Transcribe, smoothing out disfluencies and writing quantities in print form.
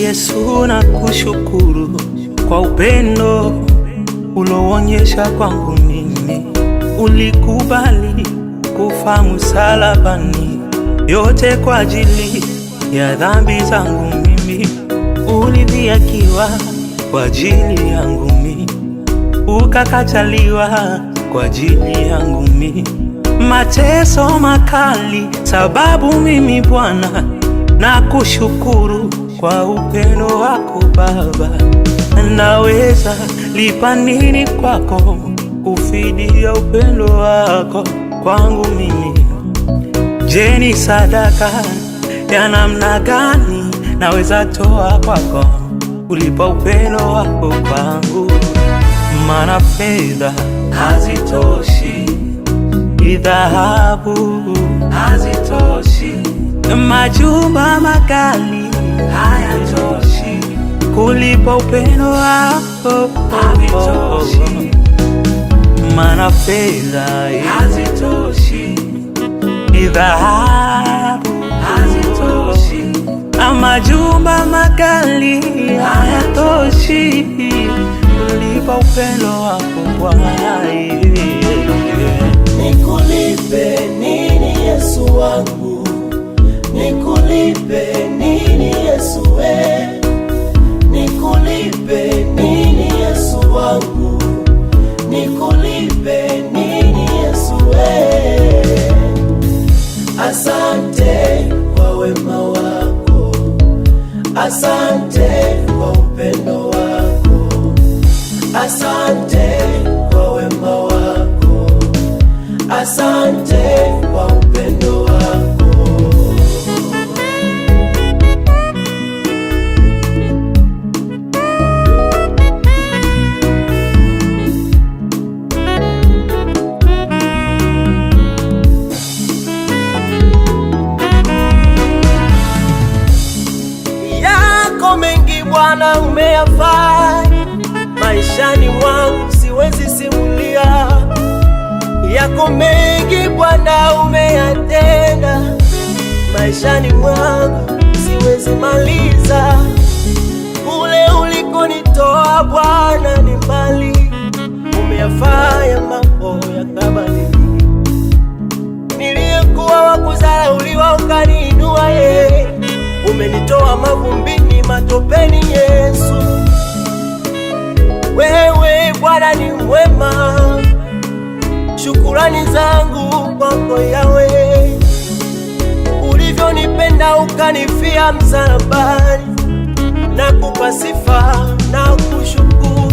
Yesu, nakushukuru kwa upendo uloonyesha kwangu mimi. Ulikubali kufa msalabani, yote kwa ajili ya dhambi zangu mimi. Ulidhihakiwa kwa ajili yangu mimi, ukakataliwa kwa ajili yangu mimi. Mateso makali sababu mimi Bwana, nakushukuru kwa upendo wako Baba. Naweza lipa nini kwako kufidia upendo wako kwangu mimi? Je, ni sadaka ya namna gani naweza toa kwako kulipa upendo wako kwangu? Maana fedha hazitoshi, dhahabu hazitoshi, majumba makali hayatoshi kulipa upendo wako. Havitoshi. Maana fedha hazitoshi, dhahabu hazitoshi, majumba makali hayatoshi kulipa upendo wako Bwana. Nikulipe nini Yesu wangu? Nikulipe nini Yesu we? Nikulipe nini Yesu wangu? Nikulipe nini Yesu we? Asante kwa wema wako, asante kwa upendo wako, asante kwa wema wako, asante kwa upendo wako. Yako mengi Bwana umeyafanya maishani mwangu, siwezi simulia. Yako mengi Bwana umeyatenda maishani mwangu, siwezi maliza. Kule ulikonitoa Bwana ni mbali, umeyafanya mambo yakabadilika. Niliyekuwa wa kudharauliwa ukaniinua, umenitoa mavumbini, matopeni. Yesu, wewe Bwana ni mwema. Shukurani zangu kwako Yawe, ulivyonipenda ukanifia msalabani, nakupa sifa na kushukuru.